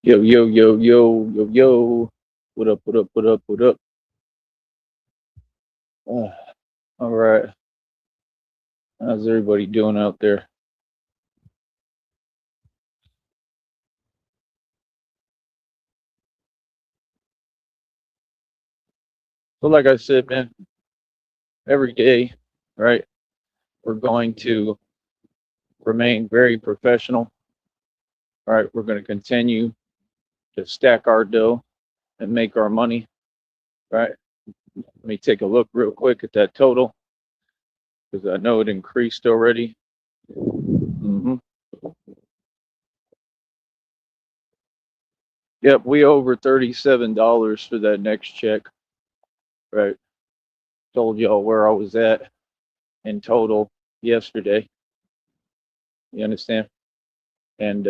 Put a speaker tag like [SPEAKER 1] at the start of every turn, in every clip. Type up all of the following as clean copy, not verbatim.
[SPEAKER 1] Yo, yo, yo, yo, yo, yo. What up, what up, what up, what up? Uh, all right. How's everybody doing out there? So, like I said, man, every day, right, we're going to remain very professional. All right. We're going to continue to stack our dough and make our money. Right. Let me take a look real quick at that total because I know it increased already. hmm Yep. We over $37 for that next check. Right. Told y'all where I was at in total yesterday. You understand? And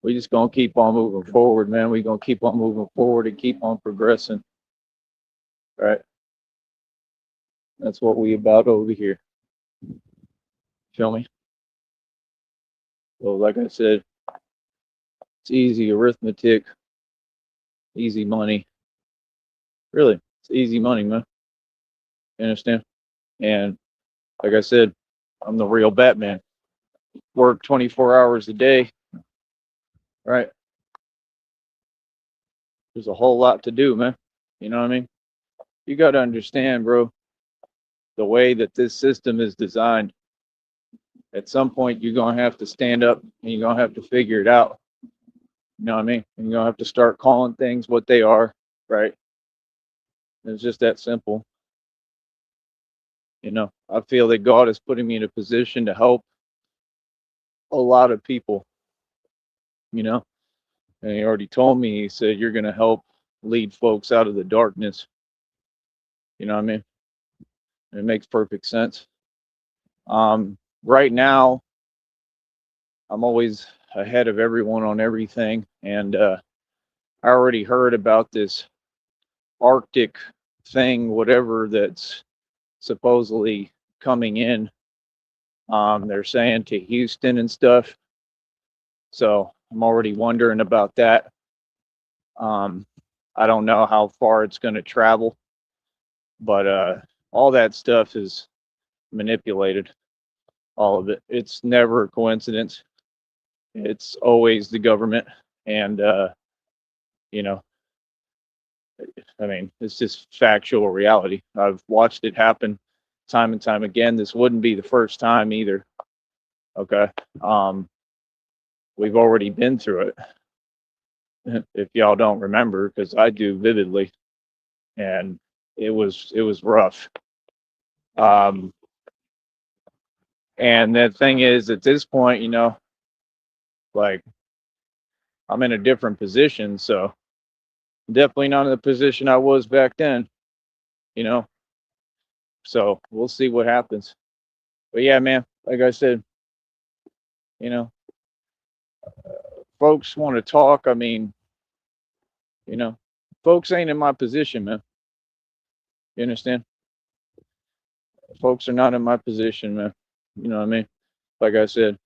[SPEAKER 1] we just gonna keep on moving forward, man. We gonna keep on moving forward and keep on progressing. Right? That's what we about over here. Feel me? So, like I said, it's easy arithmetic, easy money. Really, it's easy money, man. You understand? And like I said, I'm the real Batman. Work 24 hours a day. Right? There's a whole lot to do, man. You know what I mean? You got to understand, bro, the way that this system is designed. At some point, you're gonna have to stand up and you're gonna have to figure it out. You know what I mean? And you're gonna have to start calling things what they are, right? It's just that simple. I feel that God is putting me in a position to help a lot of people, you know, and He already told me, He said, you're gonna help lead folks out of the darkness. You know what I mean? It makes perfect sense. Right now, I'm always ahead of everyone on everything, and I already heard about this Arctic thing, whatever that's supposedly coming in. They're saying to Houston and stuff. So I'm already wondering about that. Um, I don't know how far it's going to travel, but all that stuff is manipulated. All of it. It's never a coincidence. It's always the government, and you know, I mean, it's just factual reality. I've watched it happen time and time again. This wouldn't be the first time either. Okay. Um, we've already been through it. If y'all don't remember, because I do vividly, and it was rough. Um, and the thing is, at this point, like I'm in a different position, so definitely not in the position I was back then. You know, so we'll see what happens. But yeah, man, like I said, you know, folks want to talk. I mean, you know, folks ain't in my position, man. You understand? Folks are not in my position, man. You know what I mean? Like I said,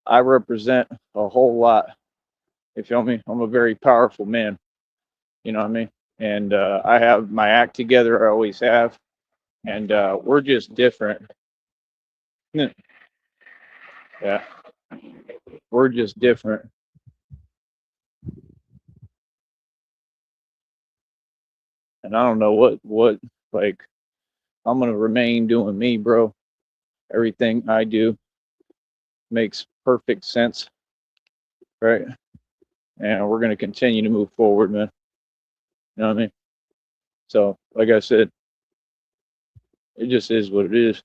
[SPEAKER 1] I represent a whole lot. You feel me? I'm a very powerful man. You know what I mean? And I have my act together. I always have, and we're just different. Yeah, we're just different. And I don't know what like I'm gonna remain doing me, bro. Everything I do makes perfect sense, right? And we're gonna continue to move forward, man. You know what I mean? So, like I said, it just is what it is.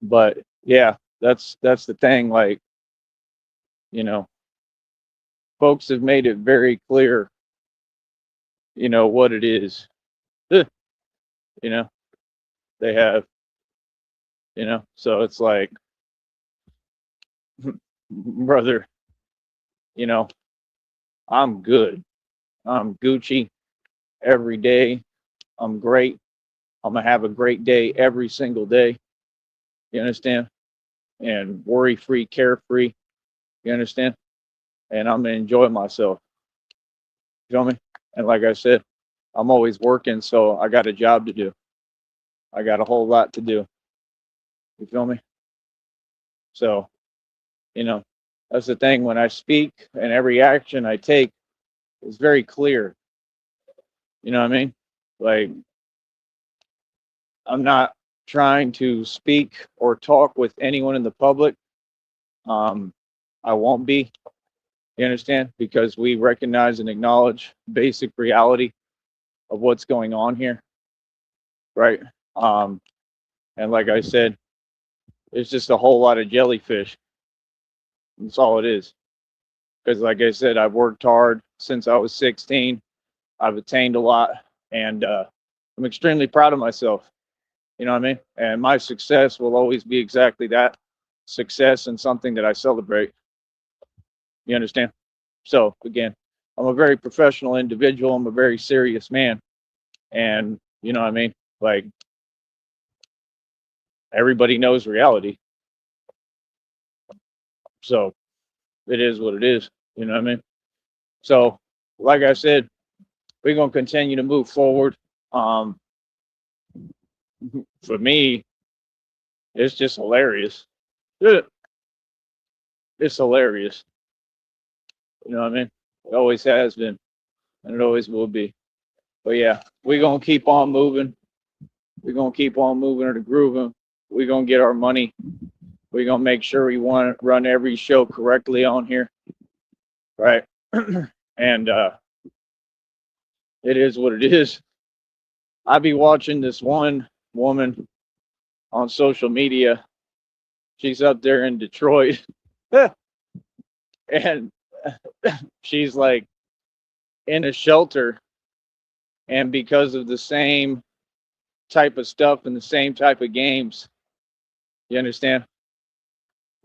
[SPEAKER 1] But yeah, that's the thing. Like, you know, folks have made it very clear, what it is. you know, they have, so it's like, brother, you know, I'm good. I'm Gucci every day. I'm great. I'm gonna have a great day every single day. You understand? and worry free, carefree. You understand? And I'm gonna enjoy myself. You feel me? And like I said, I'm always working, so I got a job to do. I got a whole lot to do. You feel me? So, you know, that's the thing. When I speak and every action I take is very clear. You know what I mean? Like, I'm not trying to speak or talk with anyone in the public. Um, I won't be. You understand? Because we recognize and acknowledge basic reality of what's going on here, right? Um, and like I said, it's just a whole lot of jellyfish. That's all it is. Because, like I said, I've worked hard since I was 16. I've attained a lot, and I'm extremely proud of myself. You know what I mean? And my success will always be exactly that, success and something that I celebrate. You understand? So, again, I'm a very professional individual. I'm a very serious man. And, you know what I mean? Like, everybody knows reality. So, it is what it is. You know what I mean? So, like I said, we're going to continue to move forward. Um, for me, it's just hilarious. It's hilarious. You know what I mean? It always has been, and it always will be. But yeah, we're gonna keep on moving. We're gonna keep on moving and grooving. We're gonna get our money. We're gonna make sure we want to run every show correctly on here, right? And it is what it is. I be watching this one woman on social media. She's up there in Detroit, and she's like in a shelter, and because of the same type of stuff and the same type of games, you understand,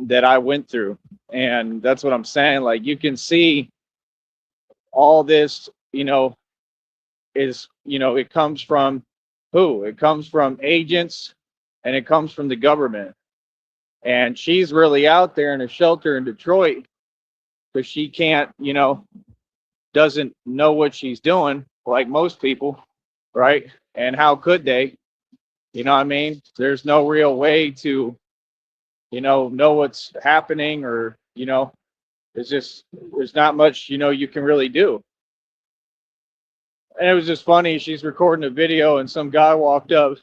[SPEAKER 1] that I went through. And that's what I'm saying. Like, you can see all this, is, it comes from who? It comes from agents, and it comes from the government. And she's really out there in a shelter in Detroit because she can't, doesn't know what she's doing, like most people, right? And how could they? You know what I mean? There's no real way to, know what's happening, or, it's just, there's not much, you can really do. And it was just funny. She's recording a video, and some guy walked up.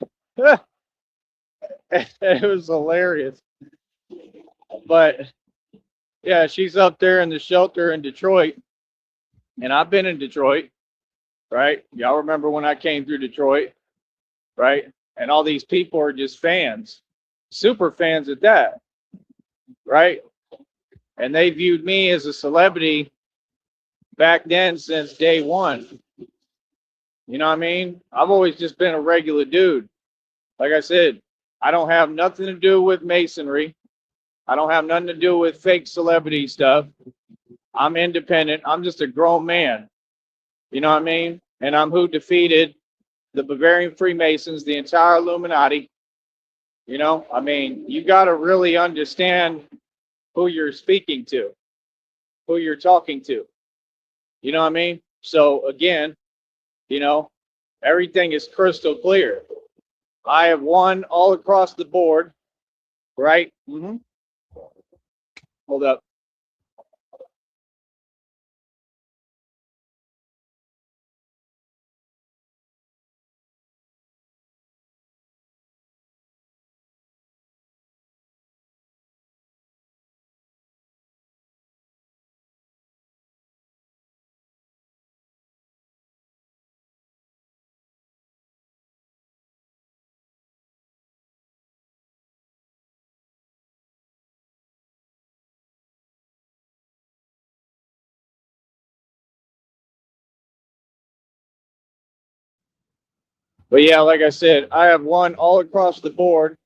[SPEAKER 1] It was hilarious. But yeah, she's up there in the shelter in Detroit, and I've been in Detroit, right? Y'all remember when I came through Detroit, right? And all these people are just fans, super fans at that, right? And they viewed me as a celebrity back then since day one. You know what I mean? I've always just been a regular dude. Like I said, I don't have nothing to do with masonry. I don't have nothing to do with fake celebrity stuff. I'm independent. I'm just a grown man. You know what I mean? And I'm who defeated the Bavarian Freemasons, the entire Illuminati. I mean, you got to really understand who you're speaking to, who you're talking to. You know what I mean? So again, you know, everything is crystal clear. I have won all across the board, right? Hold up. But yeah, like I said, I have won all across the board,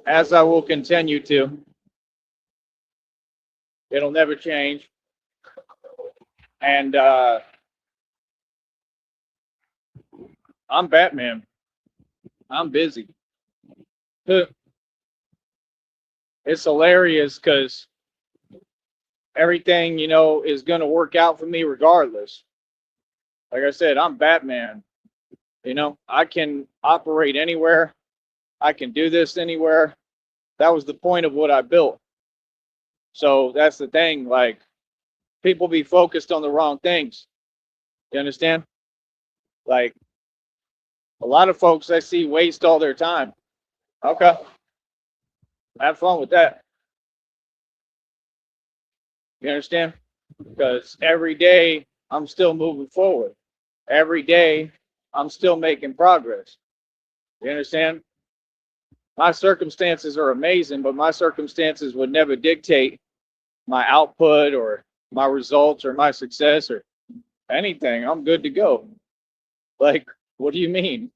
[SPEAKER 1] as I will continue to. It'll never change. And I'm Batman. I'm busy. it's hilarious because everything, is going to work out for me regardless. Like I said, I'm Batman. I can operate anywhere. I can do this anywhere. That was the point of what I built. So that's the thing. Like, people be focused on the wrong things. You understand? Like, a lot of folks I see waste all their time. Okay. Have fun with that. You understand? Because every day I'm still moving forward. Every day I'm still making progress. You understand? My circumstances are amazing, but my circumstances would never dictate my output or my results or my success or anything. I'm good to go. Like, what do you mean?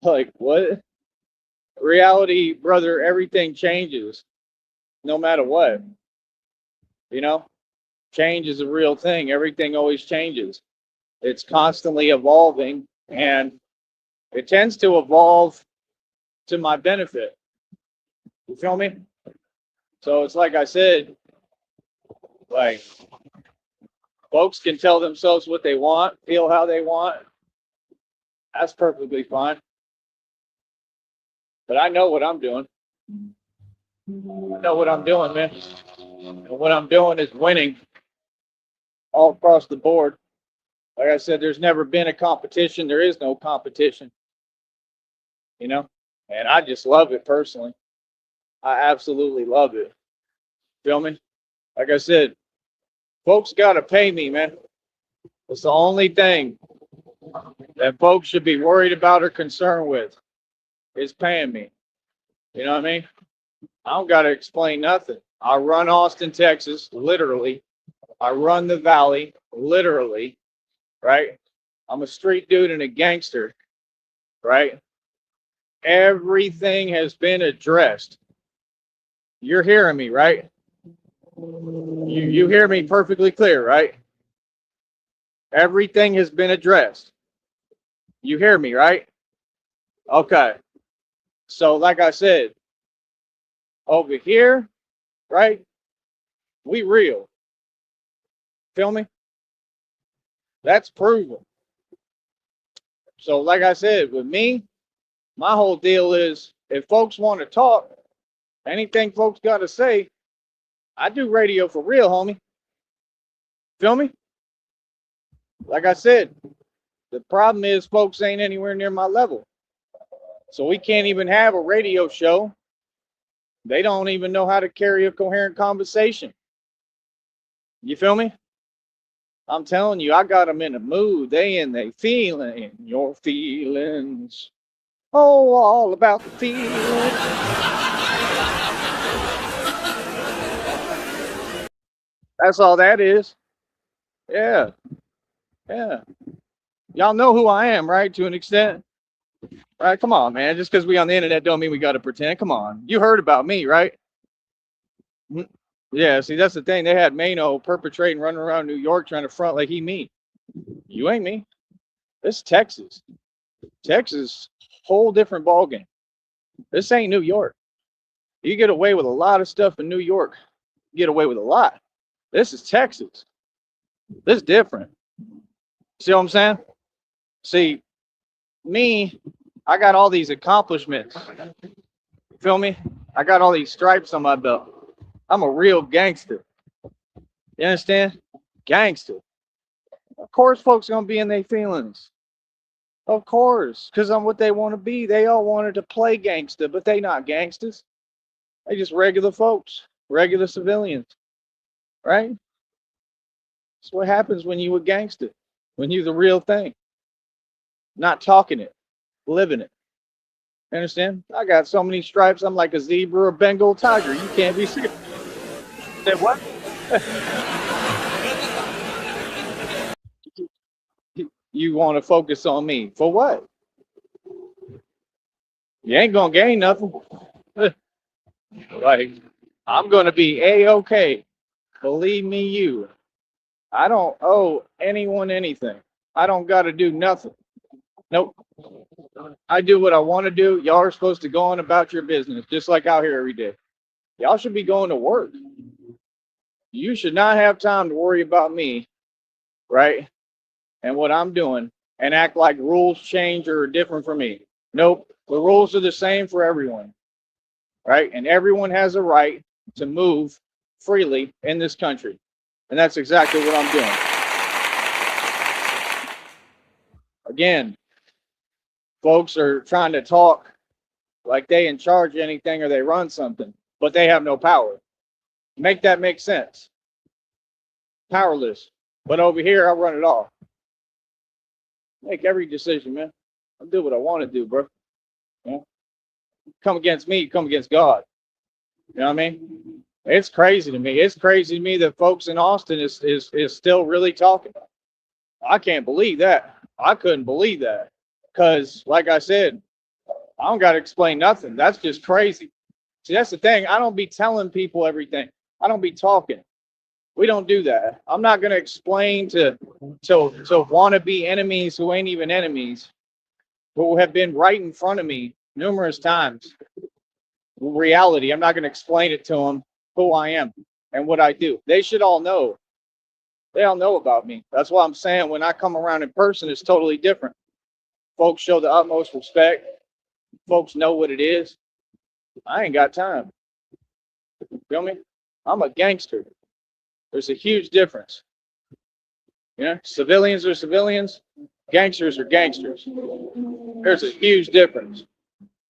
[SPEAKER 1] Like, what? Reality, brother, everything changes no matter what. You know, change is a real thing. Everything always changes. It's constantly evolving, and it tends to evolve to my benefit. You feel me? So it's like I said, like, folks can tell themselves what they want, feel how they want. That's perfectly fine. But I know what I'm doing. I know what I'm doing, man. And what I'm doing is winning all across the board. Like I said, there's never been a competition. There is no competition, you know? And I just love it personally. I absolutely love it. Feel me? Like I said, folks got to pay me, man. It's the only thing that folks should be worried about or concerned with is paying me. You know what I mean? I don't got to explain nothing. I run Austin, Texas, literally. I run the Valley, literally, right? I'm a street dude and a gangster, right? Everything has been addressed. You're hearing me, right? You hear me perfectly clear, right? Everything has been addressed. You hear me, right? Okay. So, like I said, over here, right? We real. Feel me? That's proven. So, like I said, with me, my whole deal is if folks want to talk, anything folks got to say, I do radio for real, homie. Feel me? Like I said, the problem is folks ain't anywhere near my level. So we can't even have a radio show. They don't even know how to carry a coherent conversation. You feel me? I'm telling you, I got them in a mood. They in they feeling your feelings. Oh, all about the feelings. That's all that is. Yeah. Yeah. Y'all know who I am, right? To an extent. Right? Come on, man. Just because we on the internet don't mean we got to pretend. Come on. You heard about me, right? Yeah, see, that's the thing. They had Mano perpetrating, running around New York trying to front like he me. You ain't me. This is Texas. Texas, whole different ballgame. This ain't New York. You get away with a lot of stuff in New York. You get away with a lot. This is Texas. This is different. See what I'm saying? See, me, I got all these accomplishments. Feel me? I got all these stripes on my belt. I'm a real gangster. You understand? Gangster. Of course, folks gonna be in their feelings. Of course, because I'm what they want to be. They all wanted to play gangster, but they not gangsters. They just regular folks, regular civilians, right? That's what happens when you a gangster, when you the real thing, not talking it, living it. You understand? I got so many stripes. I'm like a zebra or Bengal tiger. You can't be serious. Say what? You want to focus on me for what? You ain't gonna gain nothing. Like, I'm gonna be a-okay. Believe me, you. I don't owe anyone anything. I don't got to do nothing. Nope. I do what I want to do. Y'all are supposed to go on about your business, just like out here every day. Y'all should be going to work. You should not have time to worry about me, right? And what I'm doing and act like rules change or are different for me. Nope. The rules are the same for everyone, right? And everyone has a right to move freely in this country. And that's exactly what I'm doing. Again, folks are trying to talk like they in charge of anything or they run something, but they have no power. Make that make sense. Powerless. But over here, I run it all. Make every decision, man. I do what I want to do, bro. You know? Come against me, come against God. You know what I mean? It's crazy to me. It's crazy to me that folks in Austin is still really talking. I can't believe that. I couldn't believe that. Because, like I said, I don't got to explain nothing. That's just crazy. See, that's the thing. I don't be telling people everything. I don't be talking. We don't do that. I'm not going to explain to wannabe enemies who ain't even enemies, who have been right in front of me numerous times. Reality. I'm not going to explain it to them who I am and what I do. They should all know. They all know about me. That's why I'm saying when I come around in person, it's totally different. Folks show the utmost respect. Folks know what it is. I ain't got time. Feel me? I'm a gangster. There's a huge difference. You know, civilians are civilians, gangsters are gangsters. There's a huge difference.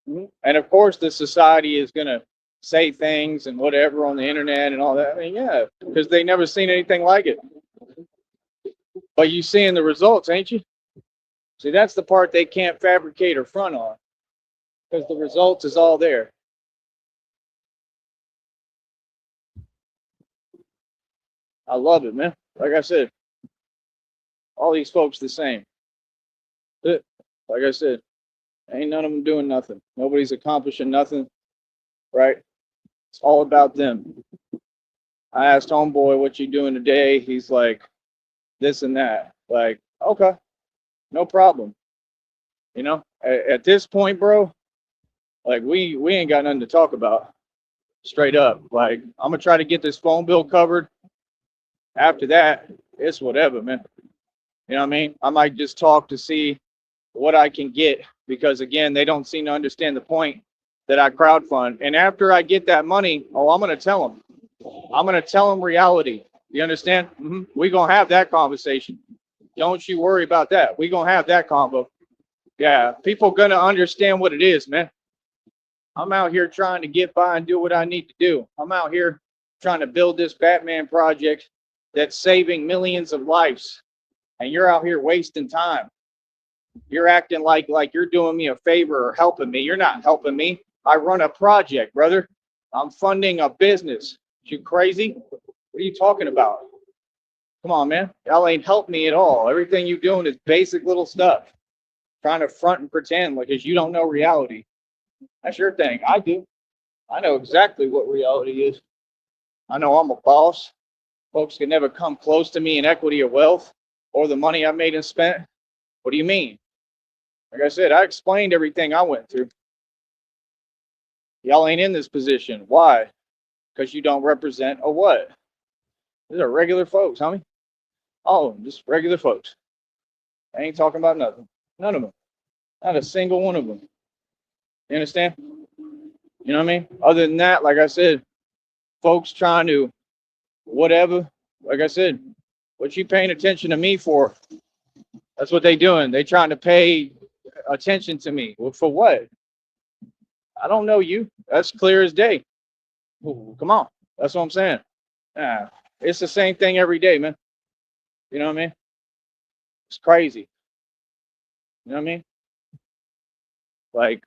[SPEAKER 1] And of course, the society is going to say things and whatever on the internet and all that. I mean, yeah, because they never seen anything like it. But you seeing the results, ain't you? See, that's the part they can't fabricate or front on, because the results is all there. I love it, man. Like I said, all these folks the same. Like I said, ain't none of them doing nothing. Nobody's accomplishing nothing, right? It's all about them. I asked homeboy, what you doing today? He's like, this and that. Like, okay, no problem. You know, at this point, bro, like we ain't got nothing to talk about. Straight up. Like, I'm gonna try to get this phone bill covered. After that, it's whatever, man. You know what I mean? I might just talk to see what I can get, because again, they don't seem to understand the point that I crowdfund. And after I get that money, oh, I'm gonna tell them. I'm gonna tell them reality. You understand? We're gonna have that conversation. Don't you worry about that. We're gonna have that convo. Yeah, people gonna understand what it is, man. I'm out here trying to get by and do what I need to do. I'm out here trying to build this Batman project that's saving millions of lives. And you're out here wasting time. You're acting like you're doing me a favor or helping me. You're not helping me. I run a project, brother. I'm funding a business. You crazy? What are you talking about? Come on, man. Y'all ain't helped me at all. Everything you doing is basic little stuff. Trying to front and pretend like as you don't know reality. That's your thing. I do. I know exactly what reality is. I know I'm a boss. Folks can never come close to me in equity or wealth or the money I made and spent. What do you mean? Like I said, I explained everything I went through. Y'all ain't in this position. Why? Because you don't represent a what? These are regular folks, homie. All of them, just regular folks. I ain't talking about nothing. None of them. Not a single one of them. You understand? You know what I mean? Other than that, like I said, folks trying to whatever, like I said, what you paying attention to me for? That's what they doing. They trying to pay attention to me. Well, for what? I don't know you. That's clear as day. Ooh, come on. That's what I'm saying. It's the same thing every day, man. You know what I mean? It's crazy. You know what I mean? Like,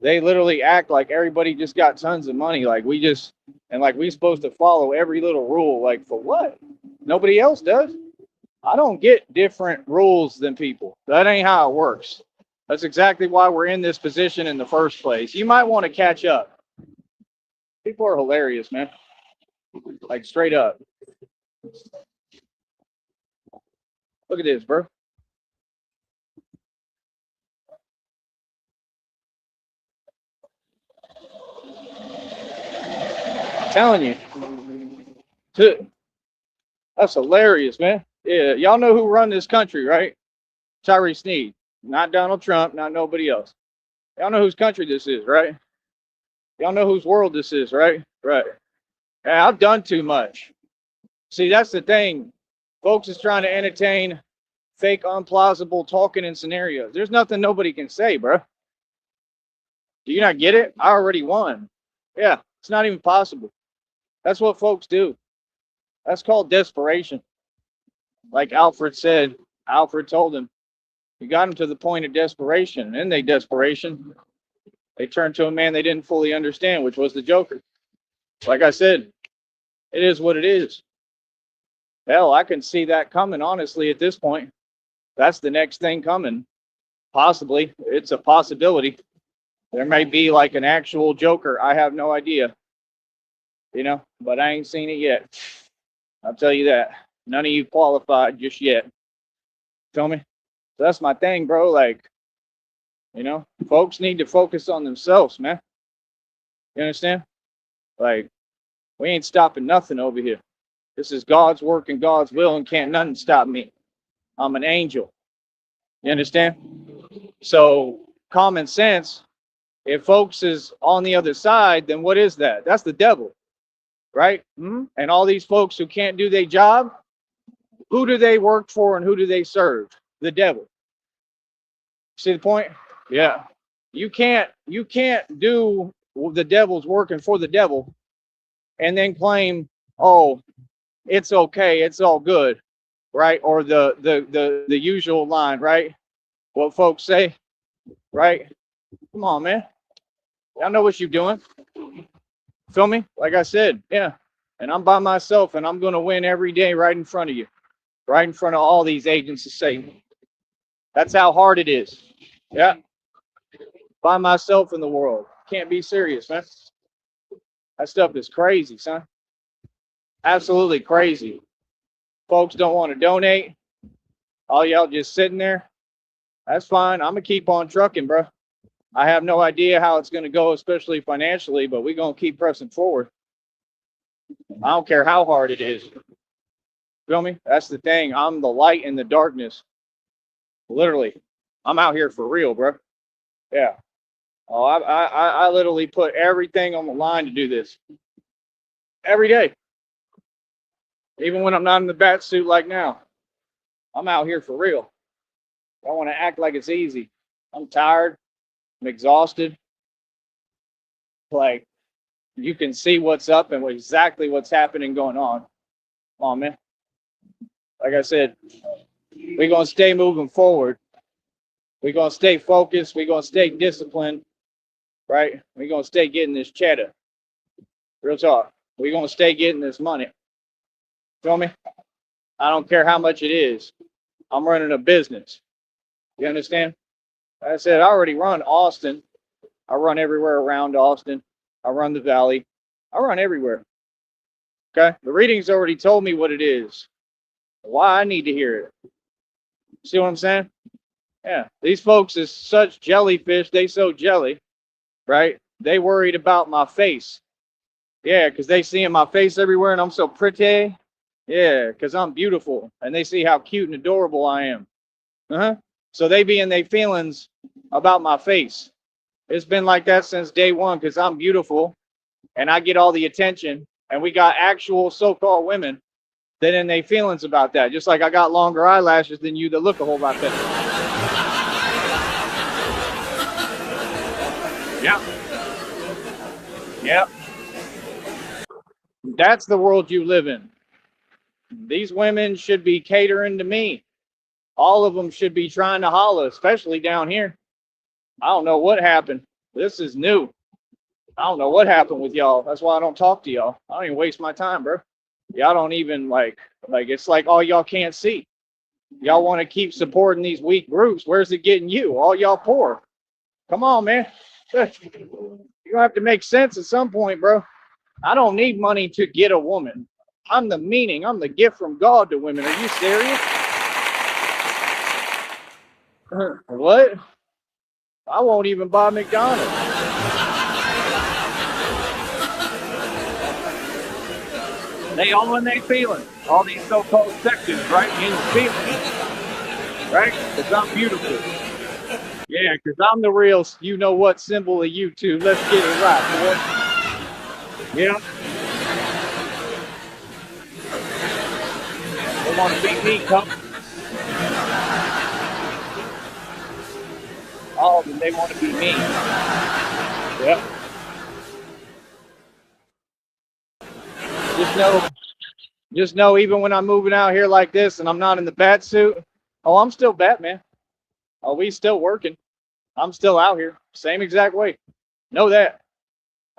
[SPEAKER 1] they literally act like everybody just got tons of money. Like we supposed to follow every little rule. Like for what? Nobody else does. I don't get different rules than people. That ain't how it works. That's exactly why we're in this position in the first place. You might want to catch up. People are hilarious, man. Like straight up. Look at this, bro. Telling you. That's hilarious, man. Yeah, y'all know who run this country, right? Tyree Sneed. Not Donald Trump, not nobody else. Y'all know whose country this is, right? Y'all know whose world this is, right? Right. Yeah, I've done too much. See, that's the thing. Folks is trying to entertain fake, unplausible talking and scenarios. There's nothing nobody can say, bro. Do you not get it? I already won. Yeah, it's not even possible. That's what folks do. That's called desperation. Like Alfred said, Alfred told him, you got him to the point of desperation. And in desperation, they turned to a man they didn't fully understand, which was the Joker. Like I said, it is what it is. Hell, I can see that coming, honestly, at this point. That's the next thing coming. Possibly. It's a possibility. There may be like an actual Joker. I have no idea. You know, but I ain't seen it yet. I'll tell you that. None of you qualified just yet. Feel me? So that's my thing, bro. Like, you know, folks need to focus on themselves, man. You understand? Like, we ain't stopping nothing over here. This is God's work and God's will, and can't nothing stop me. I'm an angel. You understand? So, common sense, if folks is on the other side, then what is that? That's the devil, right? And all these folks who can't do their job, who do they work for and who do they serve? The devil. See the point? Yeah. You can't do the devil's working for the devil and then claim, oh, it's okay, it's all good, right? Or the usual line, right? What folks say, right? Come on, man. Y'all know what you're doing. Feel me? Like I said, yeah. And I'm by myself, and I'm going to win every day right in front of you, right in front of all these agents of Satan. That's how hard it is. Yeah. By myself in the world. Can't be serious, man. That stuff is crazy, son. Absolutely crazy. Folks don't want to donate. All y'all just sitting there. That's fine. I'm going to keep on trucking, bro. I have no idea how it's going to go, especially financially, but we're going to keep pressing forward. I don't care how hard it is. Feel me? That's the thing. I'm the light in the darkness. Literally. I'm out here for real, bro. Yeah. Oh, I literally put everything on the line to do this. Every day. Even when I'm not in the bat suit like now. I'm out here for real. I want to act like it's easy. I'm tired. I'm exhausted. Like, you can see what's up and exactly what's happening going on. Come on, man. Like I said, we're going to stay moving forward. We're going to stay focused. We're going to stay disciplined. Right? We're going to stay getting this cheddar. Real talk. We're going to stay getting this money. Feel me? I don't care how much it is. I'm running a business. You understand? Like I said, I already run Austin. I run everywhere around Austin. I run the valley. I run everywhere. Okay? The readings already told me what it is. Why I need to hear it. See what I'm saying? Yeah. These folks is such jellyfish. They so jelly. Right? They worried about my face. Yeah, because they seeing my face everywhere and I'm so pretty. Yeah, because I'm beautiful. And they see how cute and adorable I am. So they be in their feelings about my face. It's been like that since day one because I'm beautiful and I get all the attention. And we got actual so-called women that in their feelings about that. Just like I got longer eyelashes than you that look a whole lot better. Yeah. Yep. That's the world you live in. These women should be catering to me. All of them should be trying to holler, especially down here. I don't know what happened. This is new. I don't know what happened with y'all. That's why I don't talk to y'all. I don't even waste my time, bro. Y'all don't even like it's like all y'all can't see. Y'all want to keep supporting these weak groups. Where's it getting you? All y'all poor. Come on, man. You're gonna have to make sense at some point, bro. I don't need money to get a woman. I'm the meaning. I'm the gift from God to women. Are you serious? What? I won't even buy McDonald's. They all in their feelings. All these so-called sections, right? In your feelings, right? Because I'm beautiful. Yeah, because I'm the real, you know what, symbol of YouTube. Let's get it right, boy. Yeah, they want to beat me, come. All of them, they want to be me. Yep. Just know, just know, even when I'm moving out here like this and I'm not in the bat suit, oh, I'm still Batman. Oh, we still working. I'm still out here, same exact way. Know that.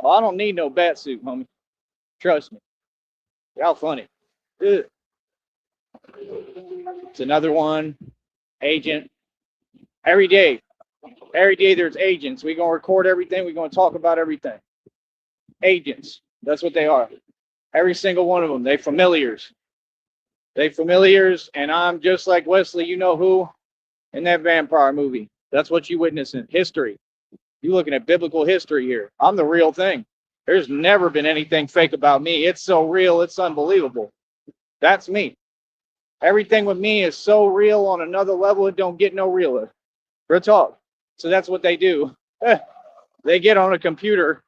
[SPEAKER 1] Oh, I don't need no bat suit, homie. Trust me. Y'all funny. Ugh. It's another one. Agent. Every day. Every day there's agents. We're gonna record everything. We're gonna talk about everything. Agents. That's what they are. Every single one of them. They familiars. They familiars, and I'm just like Wesley, you know who, in that vampire movie. That's what you witnessing. History. You looking at biblical history here. I'm the real thing. There's never been anything fake about me. It's so real, it's unbelievable. That's me. Everything with me is so real on another level, it don't get no realer. Real talk. So that's what they do. They get on a computer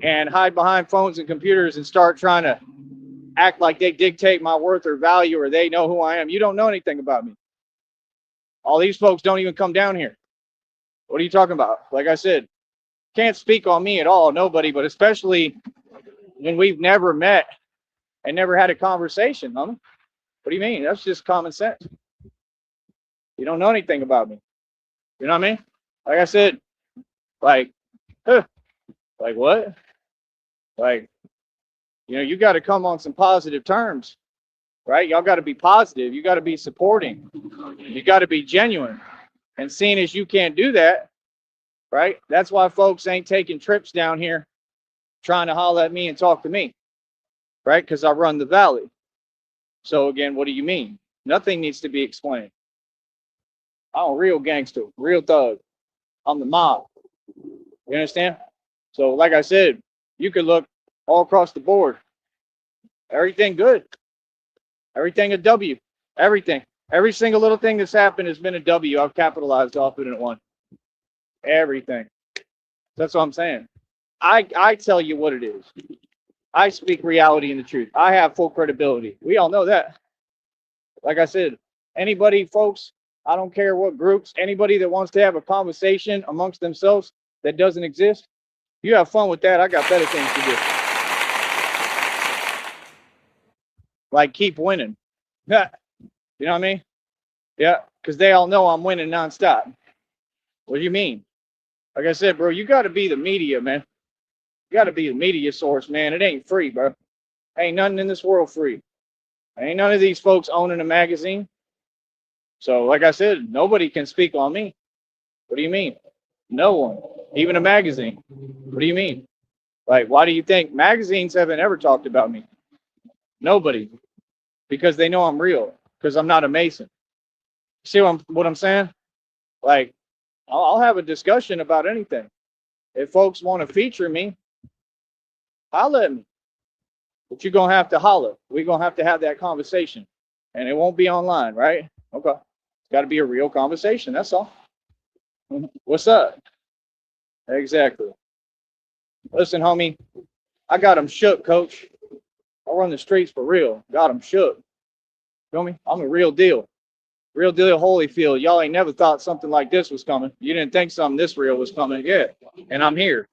[SPEAKER 1] and hide behind phones and computers and start trying to act like they dictate my worth or value or they know who I am. You don't know anything about me. All these folks don't even come down here. What are you talking about? Like I said, can't speak on me at all, nobody, but especially when we've never met and never had a conversation, huh? What do you mean? That's just common sense. You don't know anything about me. You know what I mean? Like I said, like, like what? Like, you got to come on some positive terms, right? Y'all got to be positive. You got to be supporting. You got to be genuine. And seeing as you can't do that, right? That's why folks ain't taking trips down here trying to holler at me and talk to me, right? Because I run the valley. So again, what do you mean? Nothing needs to be explained. I'm a real gangster, real thug. I'm the mob. You understand? So like I said, you could look all across the board. Everything good. Everything a W. Everything. Every single little thing that's happened has been a W. I've capitalized off it and won. Everything. That's what I'm saying. I tell you what it is. I speak reality and the truth. I have full credibility. We all know that. Like I said, anybody, folks, I don't care what groups, anybody that wants to have a conversation amongst themselves that doesn't exist, you have fun with that. I got better things to do. Like keep winning. Yeah. You know what I mean? Yeah, because they all know I'm winning nonstop. What do you mean? Like I said, bro, you got to be the media, man. You got to be the media source, man. It ain't free, bro. Ain't nothing in this world free. Ain't none of these folks owning a magazine. So, like I said, nobody can speak on me. What do you mean? No one. Even a magazine. What do you mean? Like, why do you think magazines haven't ever talked about me? Nobody. Because they know I'm real. Because I'm not a Mason. See what I'm saying? Like, I'll have a discussion about anything. If folks want to feature me, holler at me. But you're going to have to holler. We're going to have that conversation. And it won't be online, right? Okay. It's got to be a real conversation. That's all. What's up? Exactly. Listen, homie, I got him shook, coach. I run the streets for real. Got him shook. Feel me? I'm a real deal. Real deal Holyfield. Y'all ain't never thought something like this was coming. You didn't think something this real was coming. Yeah. And I'm here.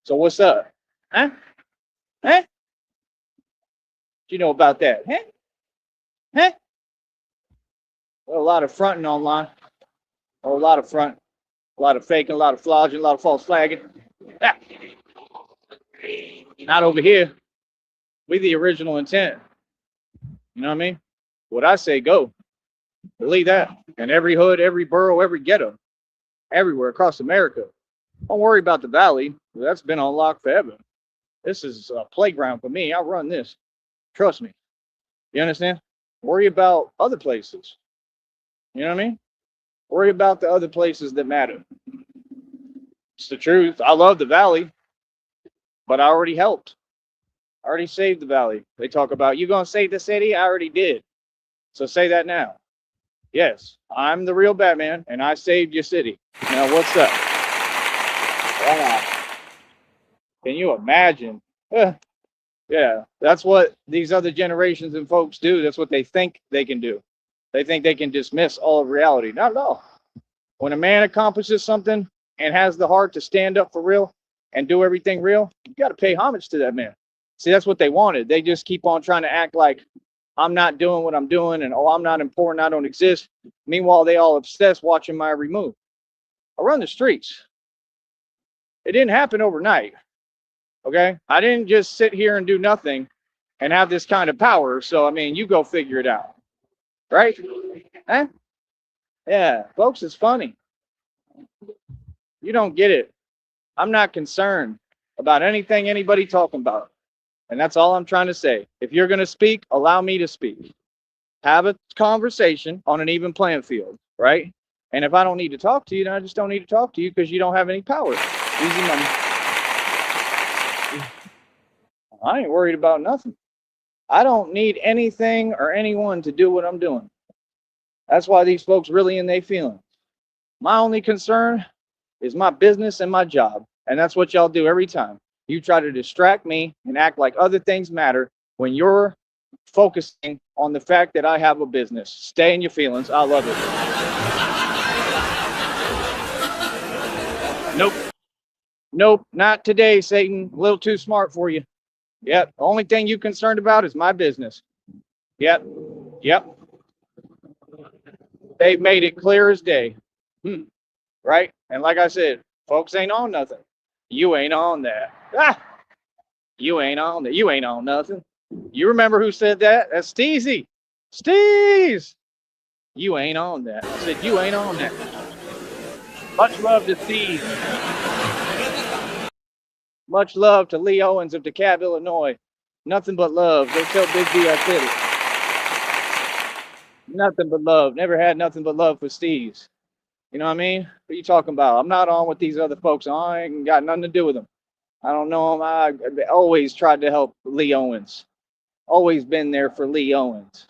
[SPEAKER 1] So what's up? Huh? Huh? What you know about that? Huh? Huh? Well, a lot of fronting online. Oh, a lot of front. A lot of faking, a lot of flogging, a lot of false flagging. Ah. Not over here. We the original intent. You know what I mean? What I say, go. Believe that. In every hood, every borough, every ghetto, everywhere across America. Don't worry about the valley. That's been on lock forever. This is a playground for me. I run this. Trust me. You understand? Worry about other places. You know what I mean? Worry about the other places that matter. It's the truth. I love the valley, but I already helped. I already saved the valley. They talk about, you gonna save the city? I already did. So say that now. Yes, I'm the real Batman, and I saved your city. Now what's up? Wow. Can you imagine? Yeah, that's what these other generations and folks do. That's what they think they can do. They think they can dismiss all of reality. Not at all. When a man accomplishes something and has the heart to stand up for real and do everything real, you got to pay homage to that man. See, that's what they wanted. They just keep on trying to act like I'm not doing what I'm doing and oh, I'm not important, I don't exist. Meanwhile, they all obsessed watching my every move. I run the streets. It didn't happen overnight. Okay. I didn't just sit here and do nothing and have this kind of power. So, I mean, you go figure it out. Right? Huh? Yeah. Folks, it's funny. You don't get it. I'm not concerned about anything anybody talking about. And that's all I'm trying to say. If you're going to speak, allow me to speak. Have a conversation on an even playing field, right? And if I don't need to talk to you, then I just don't need to talk to you because you don't have any power. Easy money. I ain't worried about nothing. I don't need anything or anyone to do what I'm doing. That's why these folks really in their feelings. My only concern is my business and my job. And that's what y'all do every time. You try to distract me and act like other things matter when you're focusing on the fact that I have a business. Stay in your feelings. I love it. Nope. Nope. Not today, Satan. A little too smart for you. Yep. The only thing you concerned about is my business. Yep. Yep. They've made it clear as day. Right? And like I said, folks ain't on nothing. You ain't on that. Ah! You ain't on that. You ain't on nothing. You remember who said that? That's Steezy. Steez! You ain't on that. I said, you ain't on that. Much love to Steve. Much love to Lee Owens of DeKalb, Illinois. Nothing but love. Go tell Big D I said it. Nothing but love. Never had nothing but love for Steve's. You know what I mean? What are you talking about? I'm not on with these other folks. I ain't got nothing to do with them. I don't know them. I always tried to help Lee Owens. Always been there for Lee Owens.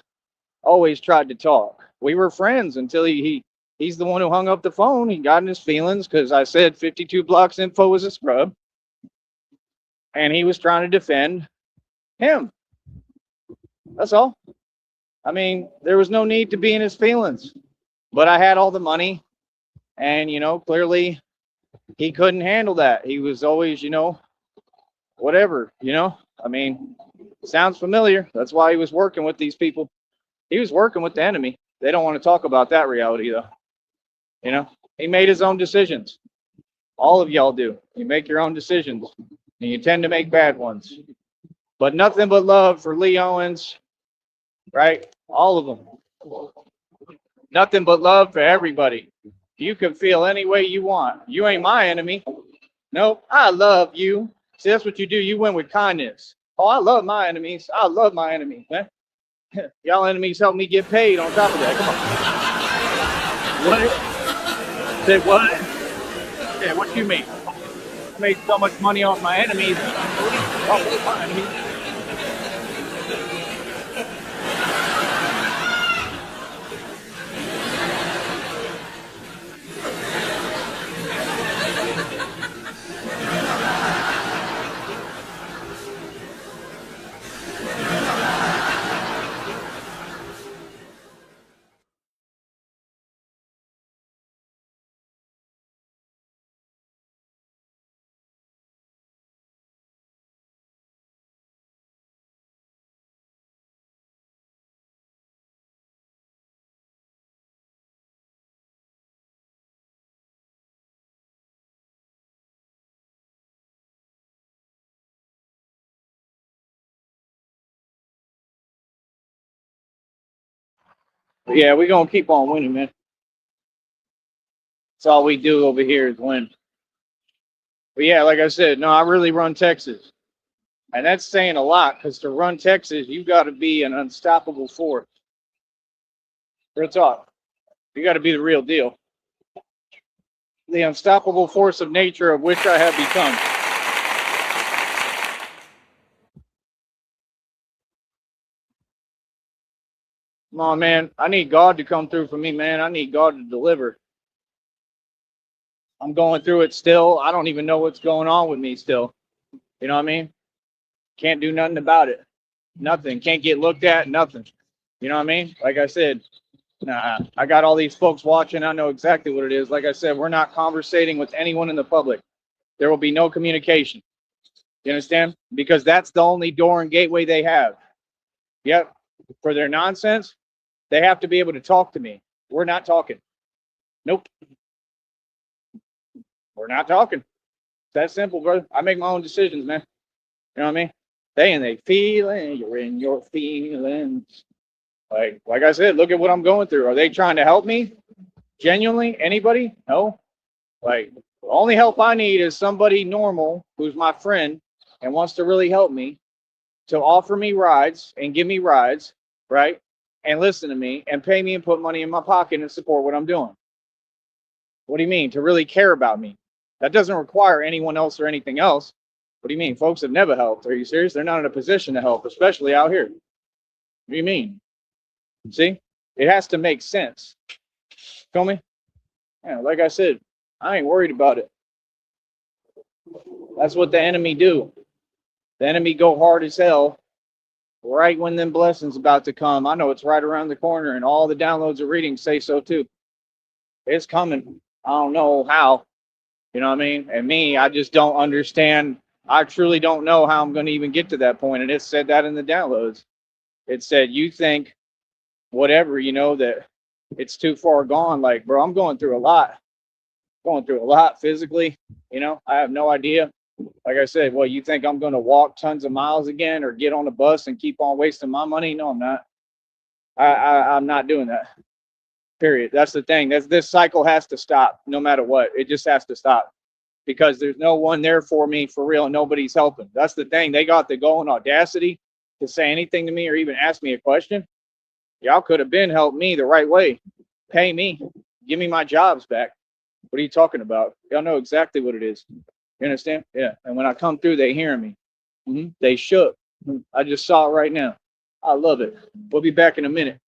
[SPEAKER 1] Always tried to talk. We were friends until he's the one who hung up the phone. He got in his feelings because I said 52 Blocks Info was a scrub. And he was trying to defend him. That's all. I mean, there was no need to be in his feelings. But I had all the money. And, clearly he couldn't handle that. He was always, whatever, I mean, sounds familiar. That's why he was working with these people. He was working with the enemy. They don't want to talk about that reality, though. He made his own decisions. All of y'all do. You make your own decisions, and you tend to make bad ones. But nothing but love for Lee Owens, right? All of them. Nothing but love for everybody. You can feel any way you want. You ain't my enemy. Nope, I love you. See, that's what you do. You win with kindness. Oh, I love my enemies. I love my enemies, man. Y'all enemies help me get paid on top of that. Come on. What? Say what? Yeah, what you mean? I made so much money off my enemies. Oh, my enemies. Yeah, we're gonna keep on winning, man. That's all we do over here is win. But yeah, like I said, no, I really run Texas. And that's saying a lot because to run Texas, you got to be an unstoppable force. Real talk. You got to be the real deal. The unstoppable force of nature of which I have become. Come on, man. I need God to come through for me, man. I need God to deliver. I'm going through it still. I don't even know what's going on with me still. You know what I mean? Can't do nothing about it. Nothing. Can't get looked at. Nothing. You know what I mean? Like I said, nah, I got all these folks watching. I know exactly what it is. Like I said, we're not conversating with anyone in the public. There will be no communication. You understand? Because that's the only door and gateway they have. Yep. For their nonsense, they have to be able to talk to me. We're not talking. Nope. We're not talking. It's that simple, brother. I make my own decisions, man. You know what I mean? They and they feeling, you're in your feelings. Like I said, look at what I'm going through. Are they trying to help me? Genuinely? Anybody? No. Like, the only help I need is somebody normal who's my friend and wants to really help me to offer me rides and give me rides, right? And listen to me and pay me and put money in my pocket and support what I'm doing. What do you mean? To really care about me? That doesn't require anyone else or anything else. What do you mean? Folks have never helped. Are you serious? They're not in a position to help, especially out here. What do you mean? See? It has to make sense. Feel me? Yeah, like I said, I ain't worried about it. That's what the enemy do. The enemy go hard as hell right when them blessings about to come. I know it's right around the corner, and all the downloads of readings say so too. It's coming. I don't know how. You know what I mean? And me, I just don't understand. I truly don't know how I'm going to even get to that point. And it said that in the downloads. It said, you think whatever, you know, that it's too far gone. Like, bro, I'm going through a lot. Going through a lot physically. You know, I have no idea. Like I said, well, you think I'm going to walk tons of miles again or get on a bus and keep on wasting my money? No, I'm not. I'm not doing that. Period. That's the thing. This cycle has to stop no matter what. It just has to stop because there's no one there for me for real and nobody's helping. That's the thing. They got the going audacity to say anything to me or even ask me a question. Y'all could have been helped me the right way. Pay me. Give me my jobs back. What are you talking about? Y'all know exactly what it is. You understand? Yeah. And when I come through, they hearing me. They shook. I just saw it right now. I love it. We'll be back in a minute.